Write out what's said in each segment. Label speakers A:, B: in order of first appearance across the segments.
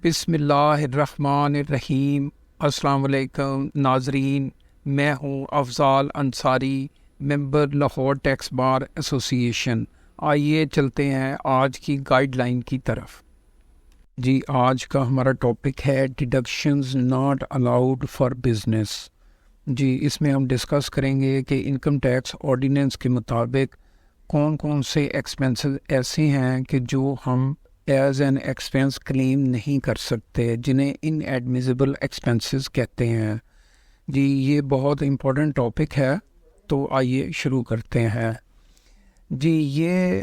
A: بسم اللہ الرحمن الرحیم۔ السلام علیکم ناظرین، میں ہوں افضال انصاری، ممبر لاہور ٹیکس بار ایسوسی ایشن۔ آئیے چلتے ہیں آج کی گائیڈ لائن کی طرف۔ جی، آج کا ہمارا ٹاپک ہے deductions not allowed for business. جی، اس میں ہم ڈسکس کریں گے کہ انکم ٹیکس آرڈیننس کے مطابق کون کون سے ایکسپنسز ایسے ہیں کہ جو ہم ایز این ایکسپینس کلیم نہیں کر سکتے، جنہیں ان ایڈمیزیبل ایکسپنسز کہتے ہیں۔ جی، یہ بہت امپورٹنٹ ٹاپک ہے، تو آئیے شروع کرتے ہیں۔ جی، یہ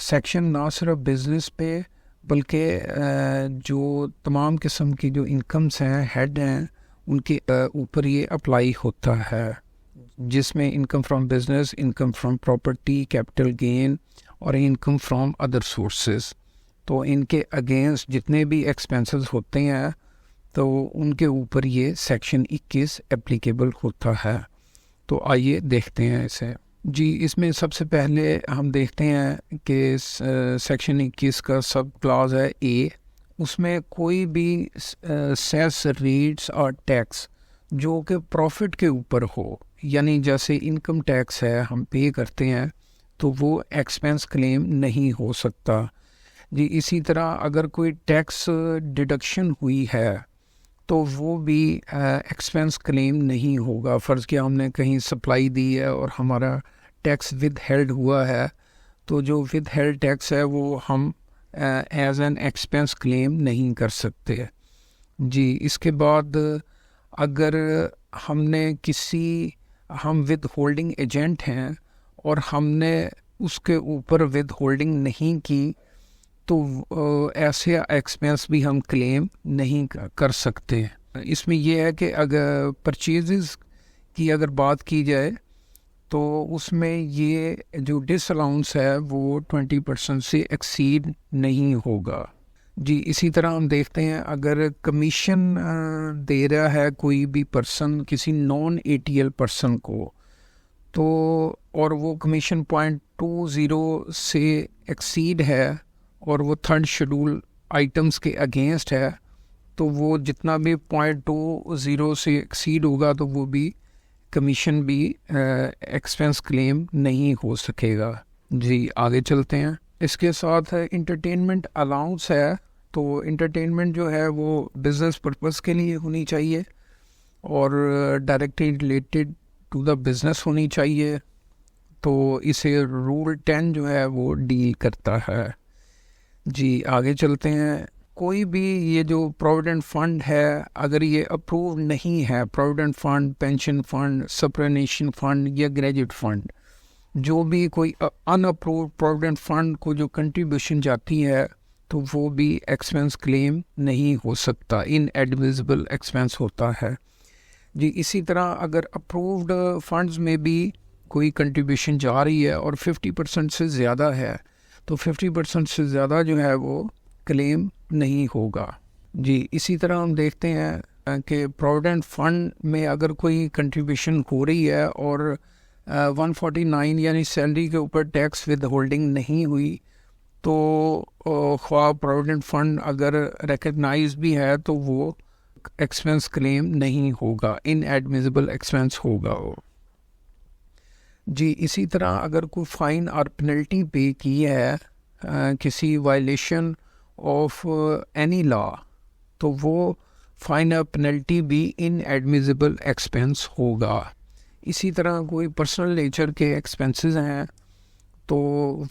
A: سیکشن نہ صرف بزنس پہ بلکہ جو تمام قسم کی جو انکمز ہیں، ہیڈ ہیں، ان کے اوپر یہ اپلائی ہوتا ہے، جس میں income from business, income from property, capital gain اور انکم فرام ادر سورسز۔ تو ان کے اگینسٹ جتنے بھی ایکسپنسز ہوتے ہیں تو ان کے اوپر یہ سیکشن 21 اپلیکیبل ہوتا ہے۔ تو آئیے دیکھتے ہیں اسے۔ جی، اس میں سب سے پہلے ہم دیکھتے ہیں کہ سیکشن 21 کا سب کلاز ہے اے۔ اس میں کوئی بھی سیس ریٹس اور ٹیکس جو کہ پروفٹ کے اوپر ہو، یعنی جیسے انکم ٹیکس ہے ہم پے کرتے ہیں، تو وہ ایکسپنس کلیم نہیں ہو سکتا۔ جی، اسی طرح اگر کوئی ٹیکس ڈیڈکشن ہوئی ہے تو وہ بھی ایکسپنس کلیم نہیں ہوگا۔ فرض کیا ہم نے کہیں سپلائی دی ہے اور ہمارا ٹیکس ود ہیلڈ ہوا ہے، تو جو ود ہیلڈ ٹیکس ہے وہ ہم ایز این ایکسپنس کلیم نہیں کر سکتے۔ جی، اس کے بعد اگر ہم ود ہولڈنگ ایجنٹ ہیں اور ہم نے اس کے اوپر ود ہولڈنگ نہیں کی، تو ایسے ایکسپنس بھی ہم کلیم نہیں کر سکتے۔ اس میں یہ ہے کہ اگر پرچیزز کی اگر بات کی جائے تو اس میں یہ جو ڈس الاؤنس ہے وہ 20% سے ایکسیڈ نہیں ہوگا۔ جی، اسی طرح ہم دیکھتے ہیں اگر کمیشن دے رہا ہے کوئی بھی پرسن کسی نان ATL پرسن کو، تو اور وہ کمیشن 0.20 سے ایکسیڈ ہے اور وہ تھرڈ شیڈول آئٹمس کے اگینسٹ ہے، تو وہ جتنا بھی 0.20 سے ایکسیڈ ہوگا تو وہ بھی کمیشن بھی ایکسپنس کلیم نہیں ہو سکے گا۔ جی، آگے چلتے ہیں۔ اس کے ساتھ انٹرٹینمنٹ الاؤنس ہے، تو انٹرٹینمنٹ جو ہے وہ بزنس پرپز کے لیے ہونی چاہیے اور directly related to the business ہونی چاہیے، تو اسے رول 10 جو ہے وہ ڈیل کرتا ہے۔ جی، آگے چلتے ہیں۔ کوئی بھی یہ جو پروویڈنٹ فنڈ ہے، اگر یہ اپروو نہیں ہے، provident fund, pension fund, superannuation fund یا گریجویٹ فنڈ، جو بھی کوئی ان اپرووڈ پروویڈنٹ فنڈ کو جو کنٹریبیوشن جاتی ہے تو وہ بھی ایکسپنس کلیم نہیں ہو سکتا، ان ایڈمیزیبل ایکسپنس ہوتا ہے۔ جی، اسی طرح اگر اپرووڈ فنڈز میں بھی کوئی کنٹریبیوشن جا رہی ہے اور 50% سے زیادہ ہے، تو 50% سے زیادہ جو ہے وہ کلیم نہیں ہوگا۔ جی، اسی طرح ہم دیکھتے ہیں کہ پروویڈنٹ فنڈ میں اگر کوئی کنٹریبیوشن ہو رہی ہے اور 149 یعنی سیلری کے اوپر ٹیکس ود ہولڈنگ نہیں ہوئی، تو خواہ پروویڈنٹ فنڈ اگر ریکگنائز بھی ہے تو وہ ایکسپنس کلیم نہیں ہوگا، ان ایڈمیزیبل ایکسپنس ہوگا وہ۔ جی، اسی طرح اگر کوئی فائن اور پینلٹی پے کی ہے کسی وائلیشن آف اینی لا، تو وہ فائن اور پینلٹی بھی ان ایڈمیزیبل ایکسپنس ہوگا۔ اسی طرح کوئی پرسنل نیچر کے ایکسپنسز ہیں تو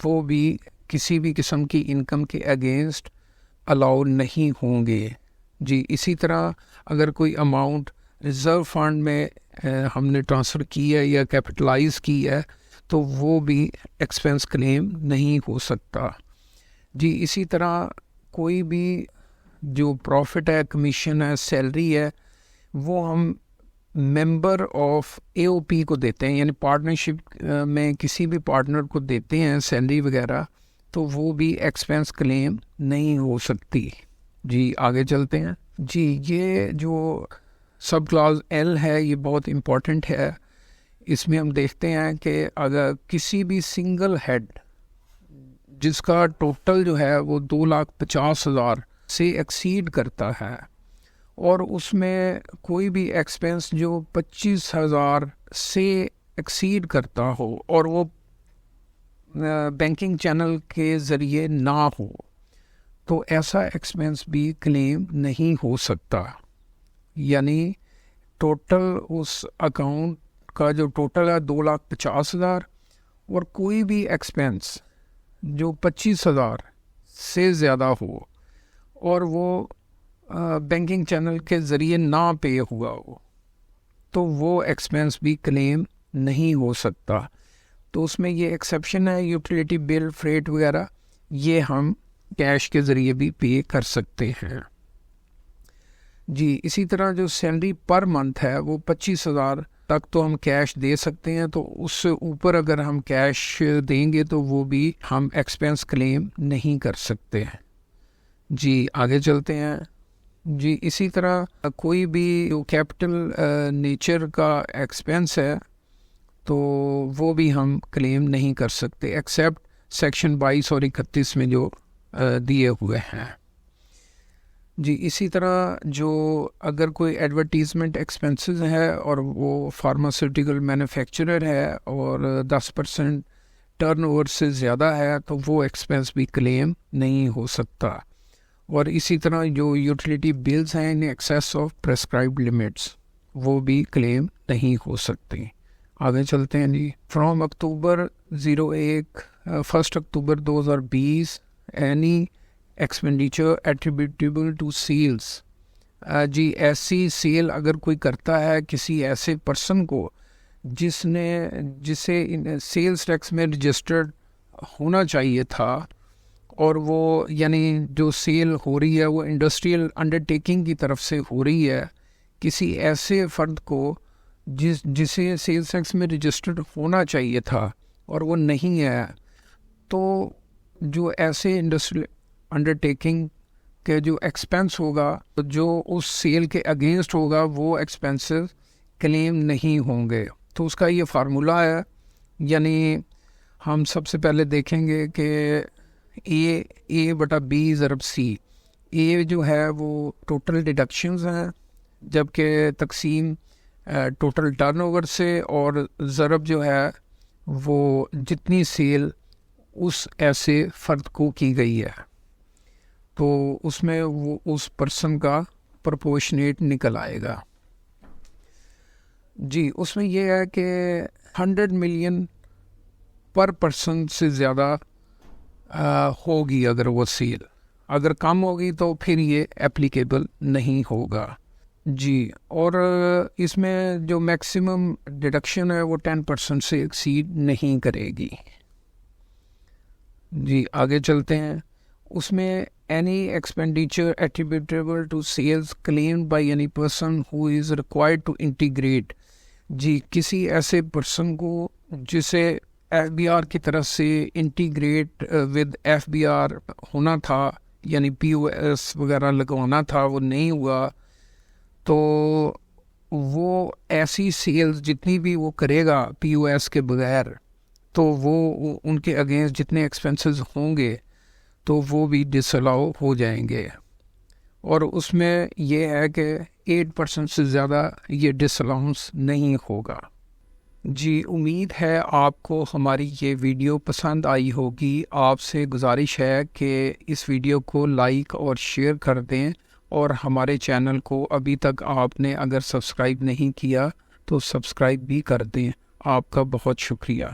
A: وہ بھی کسی بھی قسم کی انکم کے اگینسٹ الاؤ نہیں ہوں گے۔ جی، اسی طرح اگر کوئی اماؤنٹ ریزرو فنڈ میں ہم نے ٹرانسفر کی ہے یا کیپٹلائز کی ہے تو وہ بھی ایکسپنس کلیم نہیں ہو سکتا۔ جی، اسی طرح کوئی بھی جو پروفٹ ہے، کمیشن ہے، سیلری ہے، وہ ہم ممبر آف AOP کو دیتے ہیں، یعنی پارٹنرشپ میں کسی بھی پارٹنر کو دیتے ہیں سیلری وغیرہ، تو وہ بھی ایکسپنس کلیم نہیں ہو سکتی۔ جی، آگے چلتے ہیں۔ جی، یہ جو سب کلاز L ہے یہ بہت امپورٹنٹ ہے۔ اس میں ہم دیکھتے ہیں کہ اگر کسی بھی سنگل ہیڈ جس کا ٹوٹل جو ہے وہ 2,50,000 سے ایکسیڈ کرتا ہے اور اس میں کوئی بھی ایکسپنس جو 25,000 سے ایکسیڈ کرتا ہو اور وہ بینکنگ چینل کے ذریعے نہ ہو تو ایسا ایکسپنس بھی کلیم نہیں ہو سکتا. یعنی ٹوٹل اس اکاؤنٹ کا جو ٹوٹل ہے 2,50,000 اور کوئی بھی ایکسپنس جو 25,000 سے زیادہ ہو اور وہ بینکنگ چینل کے ذریعے نہ پے ہوا ہو تو وہ ایکسپنس بھی کلیم نہیں ہو سکتا. تو اس میں یہ ایکسیپشن ہے یوٹیلیٹی بل فریٹ وغیرہ یہ ہم کیش کے ذریعے بھی پے کر سکتے ہیں. جی اسی طرح جو سیلری پر منتھ ہے وہ 25,000 تک تو ہم کیش دے سکتے ہیں, تو اس سے اوپر اگر ہم کیش دیں گے تو وہ بھی ہم ایکسپنس کلیم نہیں کر سکتے ہیں. جی آگے چلتے ہیں. جی اسی طرح کوئی بھی جو کیپٹل نیچر کا ایکسپنس ہے تو وہ بھی ہم کلیم نہیں کر سکتے ایکسیپٹ سیکشن 22 اور 31 میں جو دیے ہوئے ہیں. جی اسی طرح جو اگر کوئی ایڈورٹیزمنٹ ایکسپنسز ہے اور وہ فارماسیوٹیکل مینوفیکچرر ہے اور 10% ٹرن اوور سے زیادہ ہے تو وہ ایکسپنس بھی کلیم نہیں ہو سکتا. اور اسی طرح جو یوٹیلیٹی بلز ہیں in excess of prescribed limits وہ بھی کلیم نہیں ہو سکتے. آگے چلتے ہیں. جی from October 1 October 2020 any expenditure attributable to sales. جی ایسی سیل اگر کوئی کرتا ہے کسی ایسے پرسن کو جسے سیلز ٹیکس میں رجسٹرڈ ہونا چاہیے تھا اور وہ یعنی جو سیل ہو رہی ہے وہ انڈسٹریل انڈرٹیکنگ کی طرف سے ہو رہی ہے کسی ایسے فرد کو جسے سیلز ٹیکس میں رجسٹرڈ ہونا چاہیے تھا اور وہ نہیں ہے, تو جو ایسے انڈسٹریل انڈرٹیکنگ کے جو ایکسپنس ہوگا جو اس سیل کے اگینسٹ ہوگا وہ ایکسپنسز کلیم نہیں ہوں گے. تو اس کا یہ فارمولا ہے, یعنی ہم سب سے پہلے دیکھیں گے کہ اے بٹا بی ضرب سی. اے جو ہے وہ ٹوٹل ڈیڈکشنز ہیں جبکہ تقسیم ٹوٹل ٹرن اوور سے اور ضرب جو ہے وہ جتنی سیل اس ایسے فرد کو کی گئی ہے تو اس میں وہ اس پرسن کا پرپورشنیٹ نکل آئے گا. جی اس میں یہ ہے کہ 100 ملین پر پرسن سے زیادہ ہوگی اگر وہ سیل, اگر کم ہوگی تو پھر یہ اپلیکیبل نہیں ہوگا. جی اور اس میں جو میکسیمم ڈیڈکشن ہے وہ 10% سے ایکسیڈ نہیں کرے گی. جی آگے چلتے ہیں. اس میں any expenditure attributable to sales claimed by any person who is required to integrate. جی کسی ایسے پرسن کو جسے ایف بی آر کی طرف سے integrate with F B R ہونا تھا یعنی پی او ایس وغیرہ لگوانا تھا وہ نہیں ہوا, تو وہ ایسی سیلز جتنی بھی وہ کرے گا پی او ایس کے بغیر تو وہ ان کے اگینسٹ جتنے ایکسپنسز ہوں گے تو وہ بھی ڈس الاؤ ہو جائیں گے. اور اس میں یہ ہے کہ 8% سے زیادہ یہ ڈس الاؤنس نہیں ہوگا. جی امید ہے آپ کو ہماری یہ ویڈیو پسند آئی ہوگی. آپ سے گزارش ہے کہ اس ویڈیو کو لائک اور شیئر کر دیں اور ہمارے چینل کو ابھی تک آپ نے اگر سبسکرائب نہیں کیا تو سبسکرائب بھی کر دیں. آپ کا بہت شکریہ.